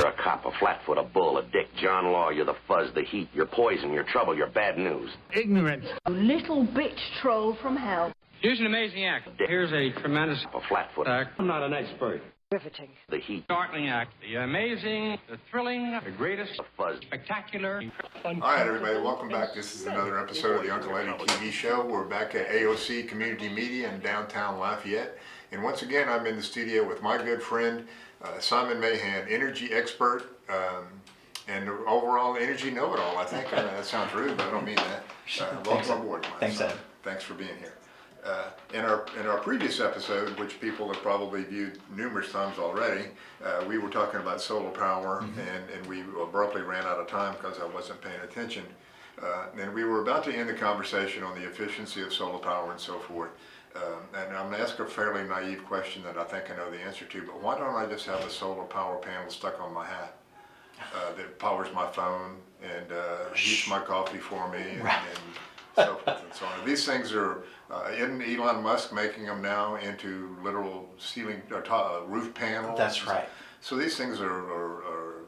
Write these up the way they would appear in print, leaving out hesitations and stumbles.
You're a cop, a flatfoot, a bull, a dick, John Law. You're the fuzz, the heat, you're poison, you're trouble, you're bad news. Ignorance. You little bitch troll from hell. Here's an amazing act. Here's a tremendous A flatfoot act. I'm not an expert. Riveting. The heat, Startling act. The amazing, the thrilling, the greatest, the fuzz. spectacular. All right, everybody, welcome back. This is another episode of the Uncle Eddie TV show. We're back at AOC Community Media in downtown Lafayette. And once again, I'm in the studio with my good friend, Simon Mahan, energy expert, and overall energy know-it-all, I think. That sounds rude, but I don't mean that. Welcome aboard, Thanks, Simon. Ed. Thanks for being here. In our previous episode, which people have probably viewed numerous times already, we were talking about solar power, and we abruptly ran out of time because I wasn't paying attention. And we were about to end the conversation on the efficiency of solar power and so forth. And I'm going to ask a fairly naive question that I think I know the answer to, but why don't I just have a solar power panel stuck on my hat that powers my phone and heats my coffee for me and so forth and so on. These things are, isn't Elon Musk making them now into literal ceiling or roof panels? That's right. So these things are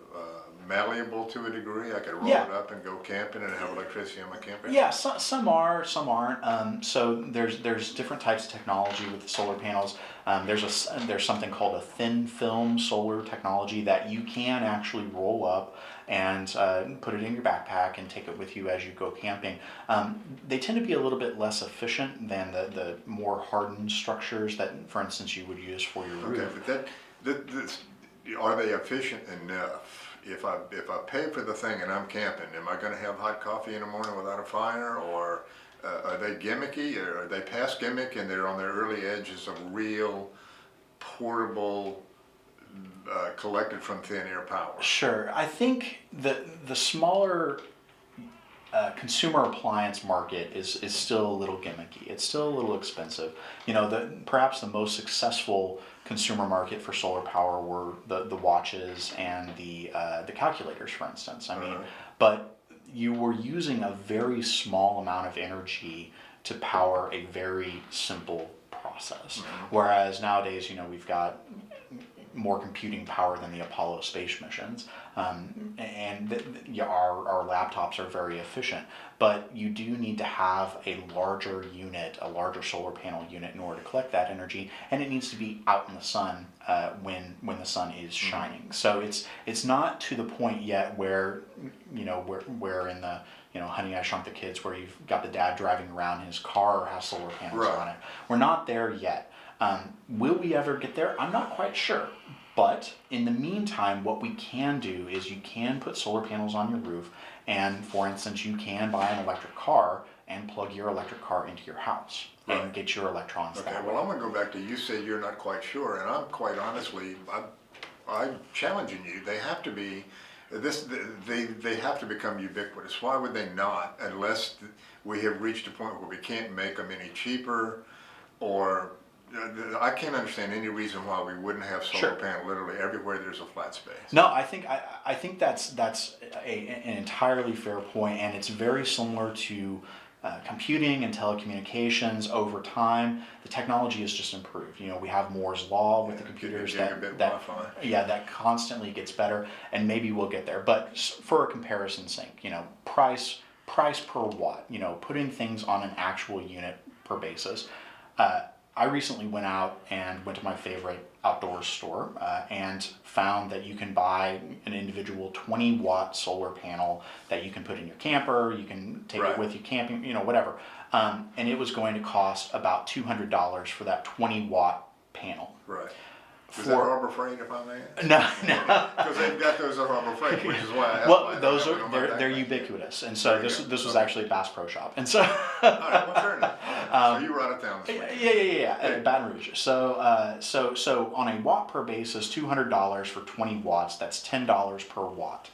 malleable to a degree. I could roll it up and go camping and have electricity on my camper. Yeah, some are, some aren't. So there's different types of technology with the solar panels. There's something called a thin film solar technology that you can actually roll up and put it in your backpack and take it with you as you go camping. They tend to be a little bit less efficient than the more hardened structures that, for instance, you would use for your roof. Okay, but are they efficient enough? If I pay for the thing and I'm camping, am I going to have hot coffee in the morning without a fire, or are they gimmicky, or are they past gimmick and they're on their early edges of real portable collected from thin air power? Sure. I think the smaller consumer appliance market is still a little gimmicky. It's still a little expensive. You know, perhaps the most successful consumer market for solar power were the watches and the calculators, for instance. I mean, but you were using a very small amount of energy to power a very simple process. Whereas nowadays, you know, we've got more computing power than the Apollo space missions, and our laptops are very efficient, but you do need to have a larger unit, a larger solar panel unit in order to collect that energy, and it needs to be out in the sun when the sun is shining. So it's not to the point yet where, you know, we're in the, you know, Honey, I Shrunk the Kids, where you've got the dad driving around and his car has solar panels on it. We're not there yet. Will we ever get there? I'm not quite sure. But in the meantime, what we can do is you can put solar panels on your roof, and for instance, you can buy an electric car and plug your electric car into your house and get your electrons that way. Well, I'm going to go back to, you said you're not quite sure, and I'm quite honestly, I'm challenging you. They have to be, they have to become ubiquitous. Why would they not, unless we have reached a point where we can't make them any cheaper, or I can't understand any reason why we wouldn't have solar panel literally everywhere there's a flat space. No, I think that's an entirely fair point, and it's very similar to computing and telecommunications. Over time, the technology has just improved. You know, we have Moore's law with the computers that constantly gets better, and maybe we'll get there. But for a comparison's sake, you know, price per watt. You know, putting things on an actual unit per basis. I recently went out and went to my favorite outdoor store and found that you can buy an individual 20-watt solar panel that you can put in your camper, you can take it with you camping, you know, whatever. And it was going to cost about $200 for that 20-watt panel. Right. Is that Harbor Freight, if I may? No. Because they've got those at Harbor Freight, which is why I asked. Well, those are they're ubiquitous, and so this was actually Bass Pro Shop, and so. All right, well, fair enough. So you were out of town this week. Yeah, Baton Rouge. So on a watt per basis, $200 for 20 watts. That's $10 per watt.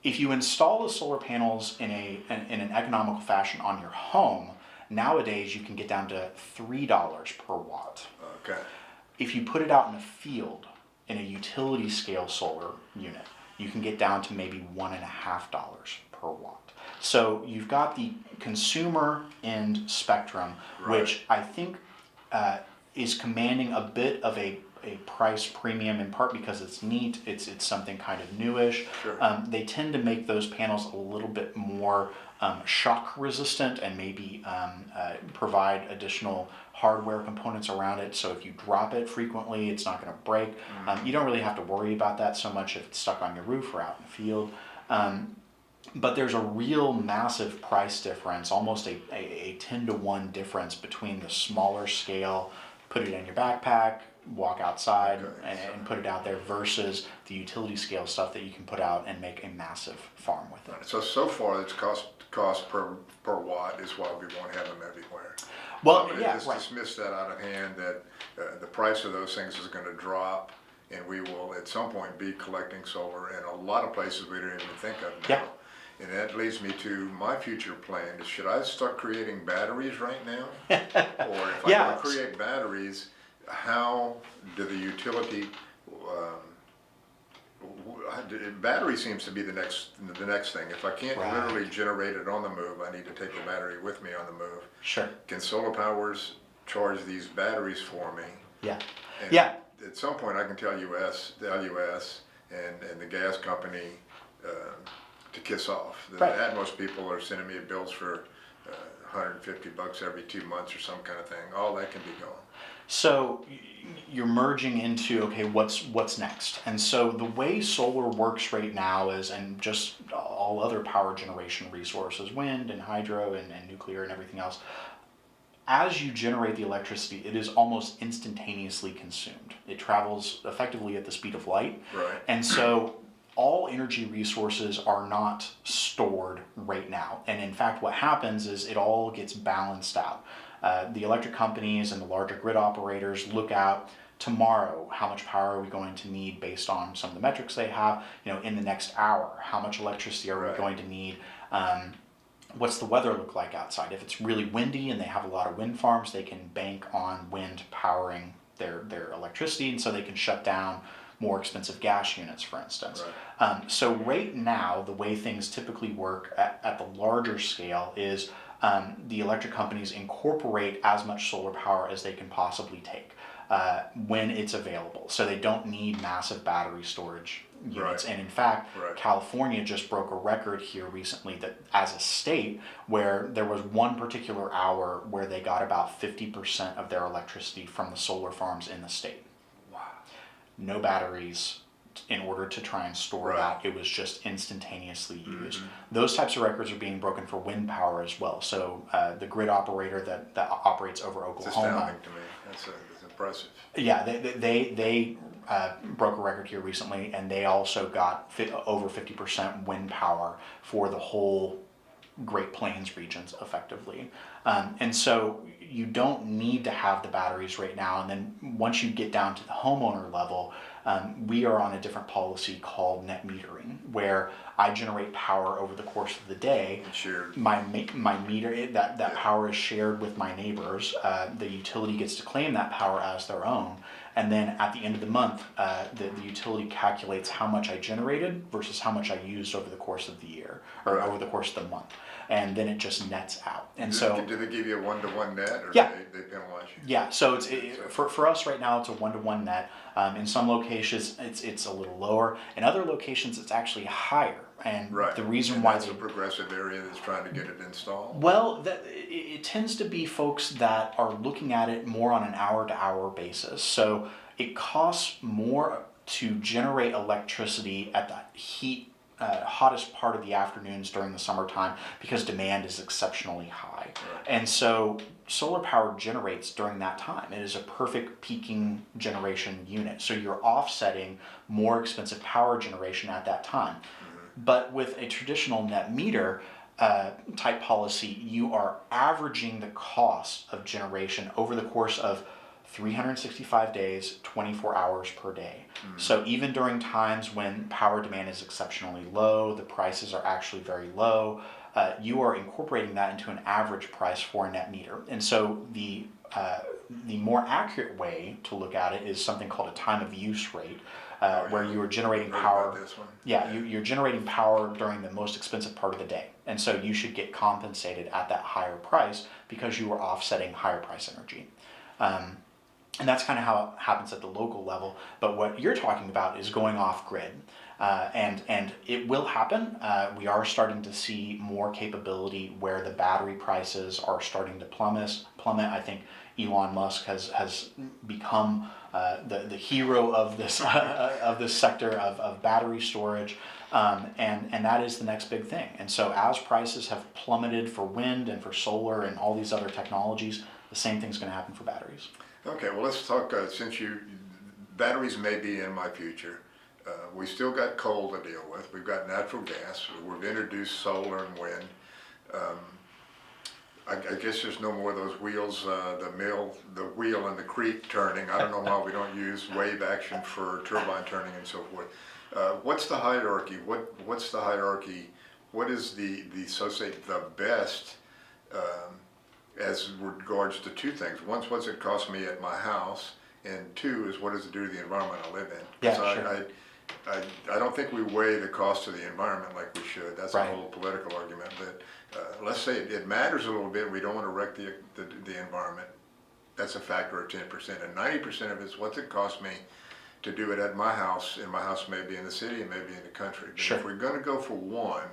If you install the solar panels in an economical fashion on your home, nowadays you can get down to $3 per watt. Okay. If you put it out in a field, in a utility scale solar unit, you can get down to maybe $1.50 per watt. So you've got the consumer end spectrum, which I think is commanding a bit of a a price premium, in part because it's neat, it's something kind of newish. Sure. They tend to make those panels a little bit more shock resistant and maybe provide additional hardware components around it, so if you drop it frequently, it's not going to break. You don't really have to worry about that so much if it's stuck on your roof or out in the field. But there's a real massive price difference, almost a 10 to 1 difference between the smaller scale, put it in your backpack, walk outside and put it out there, versus the utility scale stuff that you can put out and make a massive farm with it. So far, it's cost per watt is why we won't have them everywhere. Well, I'm yeah, just right. dismiss that out of hand, that the price of those things is going to drop, and we will at some point be collecting solar in a lot of places we don't even think of now. Yeah. And that leads me to my future plan. Should I start creating batteries right now? Or if I Yeah. want to create batteries, how do the utility, battery seems to be the next thing. If I can't Right. literally generate it on the move, I need to take the battery with me on the move. Sure. Can solar powers charge these batteries for me? Yeah. And Yeah. at some point, I can tell the LUS and the gas company to kiss off. Right. Atmos people are sending me bills for $150 every 2 months or some kind of thing. All that can be gone. So you're merging into, okay, what's next? And so the way solar works right now is, and just all other power generation resources, wind and hydro and nuclear and everything else, as you generate the electricity, it is almost instantaneously consumed. It travels effectively at the speed of light. Right. And so all energy resources are not stored right now. And in fact, what happens is it all gets balanced out. The electric companies and the larger grid operators look out tomorrow, how much power are we going to need based on some of the metrics they have, in the next hour, how much electricity are we going to need, what's the weather look like outside. If it's really windy and they have a lot of wind farms, they can bank on wind powering their electricity, and so they can shut down more expensive gas units, for instance. Right. So right now, the way things typically work at the larger scale is the electric companies incorporate as much solar power as they can possibly take when it's available. So they don't need massive battery storage units. Right. And in fact, Right. California just broke a record here recently that as a state, where there was one particular hour where they got about 50% of their electricity from the solar farms in the state. Wow. No batteries in order to try and store Right. that. It was just instantaneously used. Those types of records are being broken for wind power as well. So the grid operator that operates over It's Oklahoma. astounding to me. That's impressive. Yeah, they broke a record here recently, and they also got over 50% wind power for the whole Great Plains regions effectively. And so you don't need to have the batteries right now. And then once you get down to the homeowner level, we are on a different policy called net metering, where I generate power over the course of the day. And shared. My meter, that power is shared with my neighbors. The utility gets to claim that power as their own. And then at the end of the month, the utility calculates how much I generated versus how much I used over the course of the year, or Right. over the course of the month. And then it just nets out. And Do they give you a 1-to-1 net, or Yeah. they penalize you? yeah, so for us right now, it's a 1-to-1 net. In some locations, it's a little lower. In other locations, it's actually higher. And Right. the reason And why that's a progressive area that's trying to get it installed. well, it tends to be folks that are looking at it more on an hour-to-hour basis. So it costs more to generate electricity at the hottest part of the afternoons during the summertime because demand is exceptionally high. Right. And so solar power generates during that time. It is a perfect peaking generation unit. So you're offsetting more expensive power generation at that time. But with a traditional net meter type policy, you are averaging the cost of generation over the course of 365 days, 24 hours per day. So even during times when power demand is exceptionally low, the prices are actually very low, you are incorporating that into an average price for a net meter. And so the more accurate way to look at it is something called a time of use rate, where you are generating Heard power. about this one? Yeah, you're generating power during the most expensive part of the day. And so you should get compensated at that higher price because you are offsetting higher price energy. And that's kind of how it happens at the local level. But what you're talking about is going off grid. And it will happen. We are starting to see more capability where the battery prices are starting to plummet. I think Elon Musk has become the hero of this of this sector of battery storage, and that is the next big thing. And so as prices have plummeted for wind and for solar and all these other technologies, the same thing's going to happen for batteries. Okay, well, let's talk, batteries may be in my future. We still got coal to deal with. We've got natural gas. We've introduced solar and wind. I guess there's no more of those wheels, the wheel in the creek turning. I don't know why we don't use wave action for turbine turning and so forth. What's the hierarchy? What's the hierarchy? What is the best as regards to two things? One's what's it cost me at my house, and two is what does it do to the environment I live in? Yeah, sure. I don't think we weigh the cost of the environment like we should. That's right. A whole political argument. But let's say it matters a little bit. We don't want to wreck the environment. That's a factor of 10%. And 90% of it is what's it cost me to do it at my house. And my house may be in the city and maybe in the country. But sure. If we're going to go for one,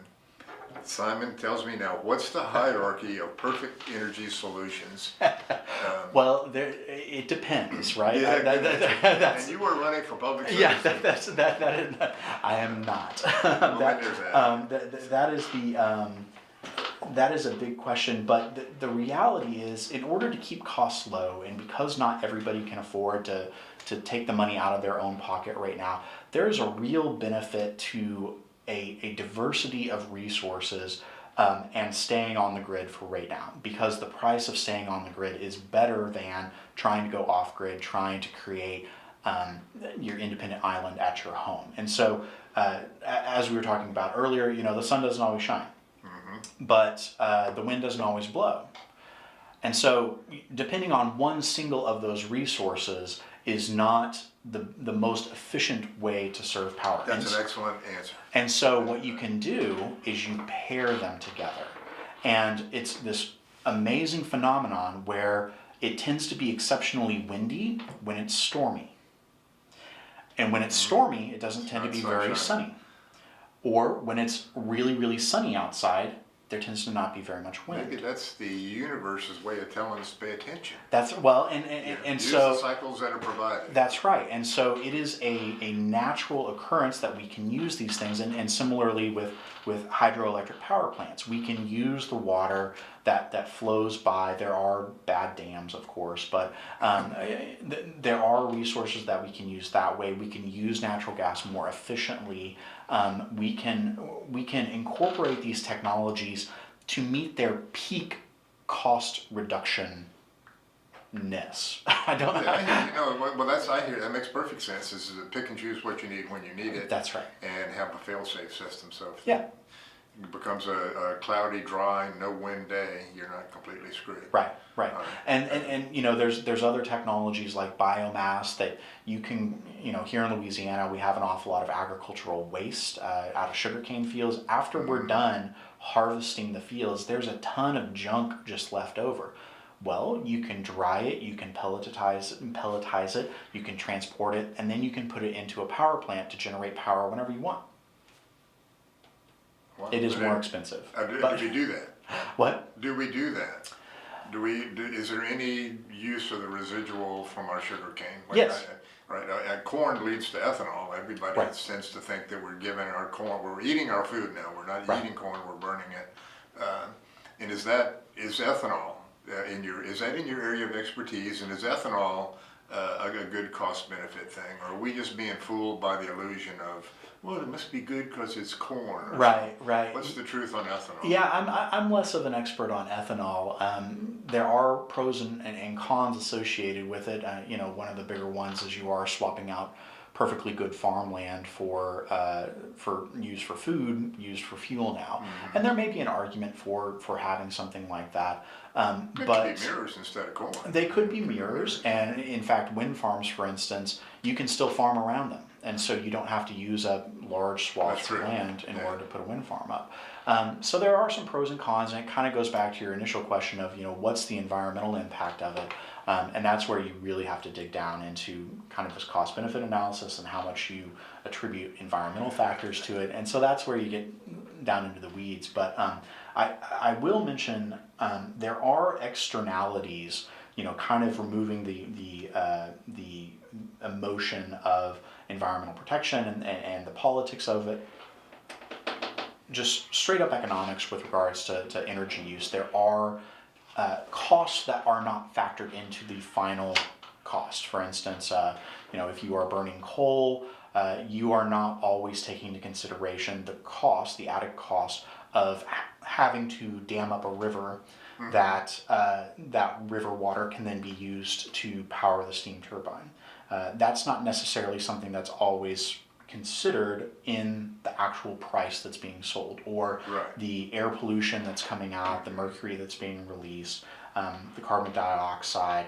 Simon tells me now, what's the hierarchy of perfect energy solutions? Well, it depends, right? Yeah, and you were running for public service. Yeah, I am not. That is a big question, but the reality is, in order to keep costs low, and because not everybody can afford to take the money out of their own pocket right now, there's a real benefit to a diversity of resources and staying on the grid for right now, because the price of staying on the grid is better than trying to go off grid, trying to create your independent island at your home. And so, as we were talking about earlier, the sun doesn't always shine, but the wind doesn't always blow. And so, depending on one single of those resources is not the most efficient way to serve power. That's an excellent answer. And so what you can do is you pair them together. And it's this amazing phenomenon where it tends to be exceptionally windy when it's stormy. And when it's stormy, it doesn't tend to be very sunny. Or when it's really, really sunny outside, there tends to not be very much wind. Maybe that's the universe's way of telling us to pay attention. That's well, and so use the cycles that are provided. That's right, and so it is a natural occurrence that we can use these things, and similarly with hydroelectric power plants, we can use the water that flows by. There are bad dams, of course, but there are resources that we can use that way. We can use natural gas more efficiently. We can incorporate these technologies to meet their peak cost reduction ness. I don't know. I hear that makes perfect sense. Is to pick and choose what you need when you need it. That's right. And have a fail-safe system. So if yeah. it becomes a cloudy, dry, no wind day, you're not completely screwed. Right. And there's other technologies like biomass that you can, here in Louisiana, we have an awful lot of agricultural waste out of sugarcane fields. After we're done harvesting the fields, there's a ton of junk just left over. Well, you can dry it, you can pelletize it, you can transport it, and then you can put it into a power plant to generate power whenever you want. Well, it is more expensive. Do we do that? What? Do we do that? Is there any use of the residual from our sugar cane? Yes. Corn leads to ethanol. Everybody tends to think that we're giving our corn, we're eating our food now. We're not eating corn, we're burning it. And is ethanol is that in your area of expertise? And is ethanol a good cost benefit thing? Or are we just being fooled by the illusion of, well, it must be good because it's corn? Right. What's the truth on ethanol? Yeah, I'm less of an expert on ethanol. There are pros and cons associated with it. One of the bigger ones is you are swapping out perfectly good farmland for use for food, used for fuel now. Mm-hmm. And there may be an argument for having something like that. But could be mirrors instead of corn. They could be mirrors, and in fact, wind farms, for instance, you can still farm around them. And so you don't have to use up large swaths of true. land in Yeah. order to put a wind farm up. So there are some pros and cons, and it kind of goes back to your initial question of, what's the environmental impact of it? And that's where you really have to dig down into kind of this cost-benefit analysis and how much you attribute environmental factors to it. And so that's where you get down into the weeds. But I will mention there are externalities, kind of removing the emotion of environmental protection and the politics of it. Just straight up economics with regards to energy use. There are costs that are not factored into the final cost. For instance, if you are burning coal, you are not always taking into consideration the added cost of having to dam up a river. That river water can then be used to power the steam turbine. That's not necessarily something that's always considered in the actual price that's being sold, or Right. the air pollution that's coming out, the mercury that's being released, the carbon dioxide,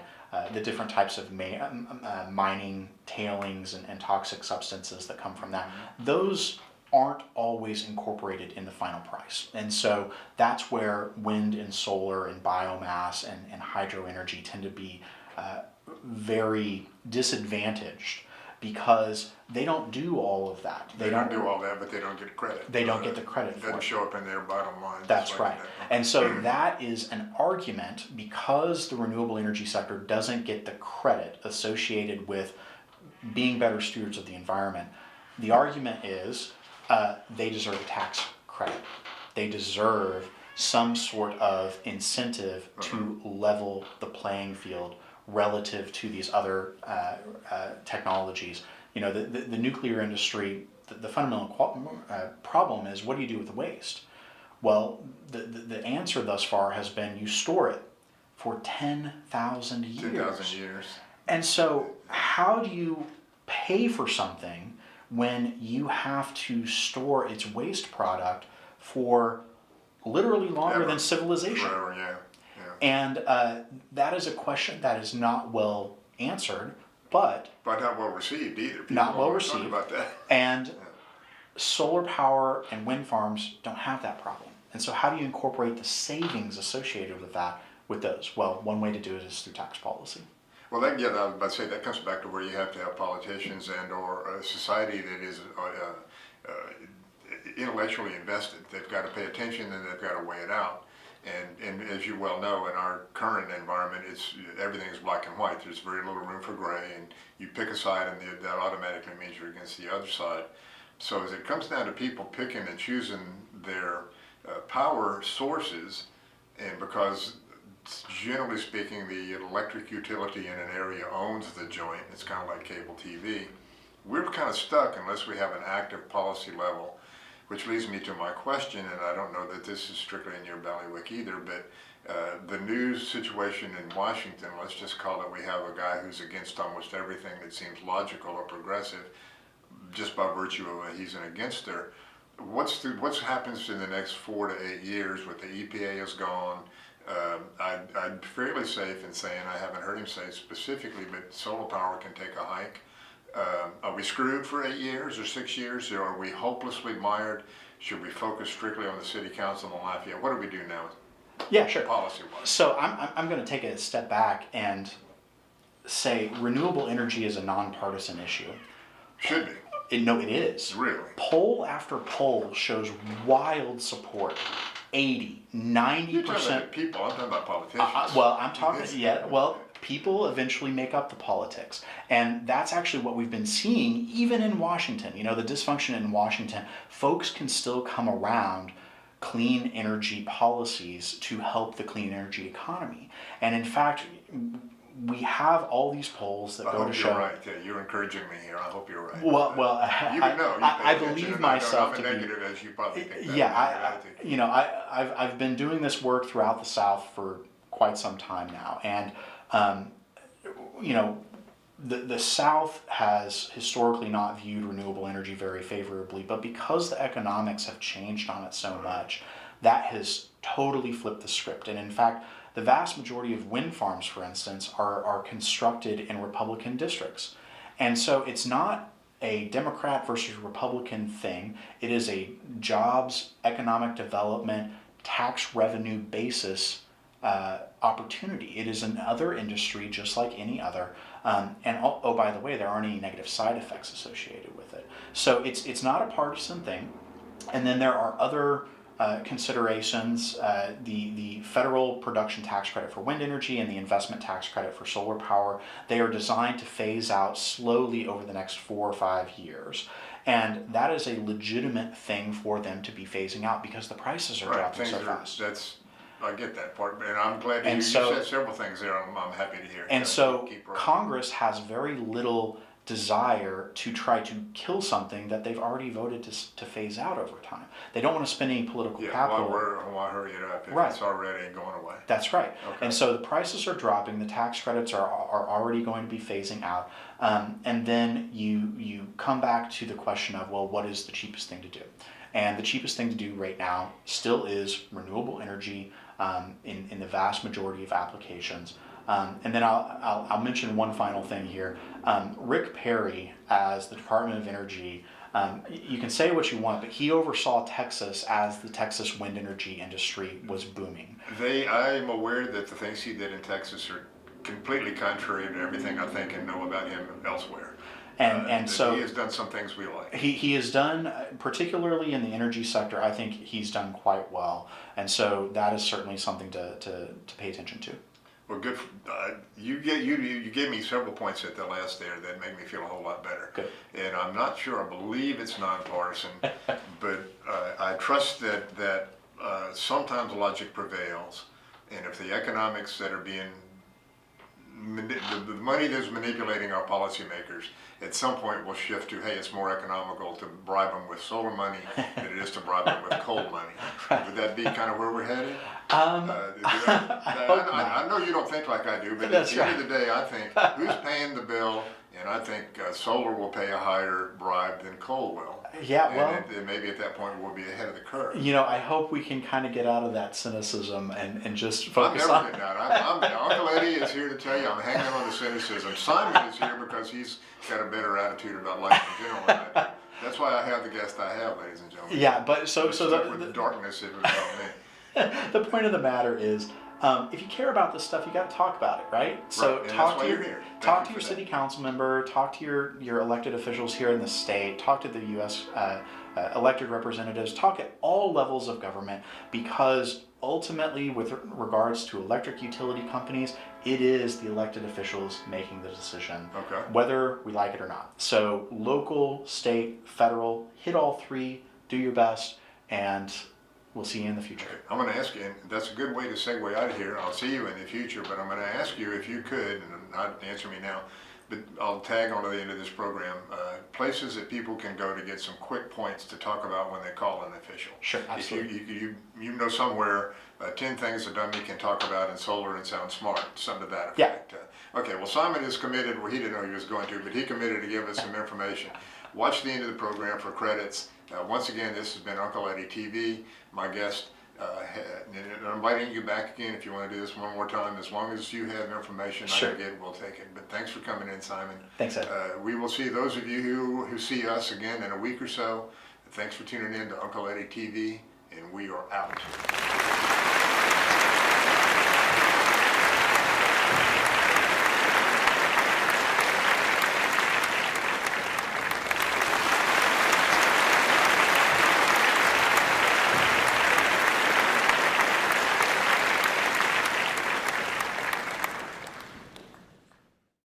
the different types of mining tailings and toxic substances that come from that. Those aren't always incorporated in the final price. And so that's where wind and solar and biomass and hydro energy tend to be very disadvantaged, because they don't do all of that. They don't do all that, but they don't get credit. They don't get the credit It for doesn't it. show up in their bottom line. That's like right. that. And so that is an argument, because the renewable energy sector doesn't get the credit associated with being better stewards of the environment. The argument is they deserve a tax credit. They deserve some sort of incentive to level the playing field relative to these other technologies. The nuclear industry, the fundamental problem is, what do you do with the waste? Well, the answer thus far has been you store it for 10,000 years. 10,000 years. And so how do you pay for something when you have to store its waste product for literally longer than civilization? Forever, yeah. And that is a question that is not well answered, but not well received either. People not well always talk received. about that. And solar power and wind farms don't have that problem. And so how do you incorporate the savings associated with that with those? Well, one way to do it is through tax policy. Well, I was about to say, that comes back to where you have to have politicians and or a society that is intellectually invested. They've got to pay attention, and they've got to weigh it out. And as you well know, in our current environment, everything is black and white. There's very little room for gray, and you pick a side, and that automatically means you're against the other side. So as it comes down to people picking and choosing their power sources, and because generally speaking, the electric utility in an area owns the joint, it's kind of like cable TV, we're kind of stuck unless we have an active policy level. Which leads me to my question, and I don't know that this is strictly in your bailiwick either, but the news situation in Washington, let's just call it, we have a guy who's against almost everything that seems logical or progressive, just by virtue of he's an againster. What happens in the next 4 to 8 years with the EPA is gone? I'm fairly safe in saying, I haven't heard him say specifically, but solar power can take a hike. Are we screwed for 8 years or 6 years, or are we hopelessly mired? Should we focus strictly on the city council and Lafayette? What do we do now? Yeah, sure. Policy-wise. So I'm going to take a step back and say renewable energy is a nonpartisan issue. Should be. No, it is. Really? Poll after poll shows wild support. 80, 90%. You're talking about people, I'm talking about politicians. I'm talking, people eventually make up the politics. And that's actually what we've been seeing even in Washington. The dysfunction in Washington, folks can still come around clean energy policies to help the clean energy economy. And in fact, we have all these polls that go to show. You're right. You're encouraging me here. I hope you're right. I believe myself to be negative, as you probably think. I've been doing this work throughout the South for quite some time now, and the South has historically not viewed renewable energy very favorably, but because the economics have changed on it so much, that has totally flipped the script. And in fact, the vast majority of wind farms, for instance, are constructed in Republican districts. And so it's not a Democrat versus Republican thing. It is a jobs, economic development, tax revenue basis opportunity. It is another industry just like any other. And oh, by the way, there aren't any negative side effects associated with it. So it's not a partisan thing. And then there are other considerations, the federal production tax credit for wind energy and the investment tax credit for solar power. They are designed to phase out slowly over the next 4 or 5 years. And that is a legitimate thing for them to be phasing out because the prices are dropping so fast. I get that part, and I'm glad to hear you said several things there. I'm happy to hear. And so Congress has very little desire to try to kill something that they've already voted to phase out over time. They don't want to spend any political capital. Why hurry it up if it's already going away? That's right. Okay. And so the prices are dropping, the tax credits are already going to be phasing out, and then you come back to the question of, well, what is the cheapest thing to do? And the cheapest thing to do right now still is renewable energy in the vast majority of applications. And then I'll mention one final thing here. Rick Perry, as the Department of Energy, you can say what you want, but he oversaw Texas as the Texas wind energy industry was booming. I'm aware that the things he did in Texas are completely contrary to everything I think and know about him elsewhere. And so he has done some things we like. He has done, particularly in the energy sector, I think he's done quite well. And so that is certainly something to pay attention to. Well, good. You gave me several points at the last there that make me feel a whole lot better. Good. And I'm not sure. I believe it's nonpartisan, but I trust that sometimes logic prevails, and if the economics that are being the money that's manipulating our policymakers at some point will shift to, hey, it's more economical to bribe them with solar money than it is to bribe them with coal money. Would that be kind of where we're headed? I know you don't think like I do, but at the end of the day, I think who's paying the bill, and I think solar will pay a higher bribe than coal will. Yeah, well, and maybe at that point we'll be ahead of the curve. You know, I hope we can kind of get out of that cynicism and just focus on. I'm never getting out. Uncle Eddie is here to tell you I'm hanging on the cynicism. Simon is here because he's got a better attitude about life in general than I do. That's why I have the guest I have, ladies and gentlemen. Yeah, but so the darkness if it was about me. The point of the matter is, if you care about this stuff, you got to talk about it, right? So talk to your city council member, talk to your elected officials here in the state, talk to the U.S. Elected representatives, talk at all levels of government, because ultimately, with regards to electric utility companies, it is the elected officials making the decision, whether we like it or not. So local, state, federal, hit all three, do your best, and we'll see you in the future. Okay. I'm going to ask you, and that's a good way to segue out of here. I'll see you in the future, but I'm going to ask you if you could, and not answer me now, but I'll tag on to the end of this program, places that people can go to get some quick points to talk about when they call an official. Sure, absolutely. If you know somewhere 10 things a dummy can talk about in solar and sound smart, something to that effect. Yeah. Okay, well, Simon is committed, well, he didn't know he was going to, but he committed to give us some information. Watch the end of the program for credits. Once again, this has been Uncle Eddie TV. My guest, and I'm inviting you back again if you want to do this one more time. As long as you have information I can get, we'll take it. But thanks for coming in, Simon. Thanks, Ed. We will see those of you who see us again in a week or so. Thanks for tuning in to Uncle Eddie TV, and we are out.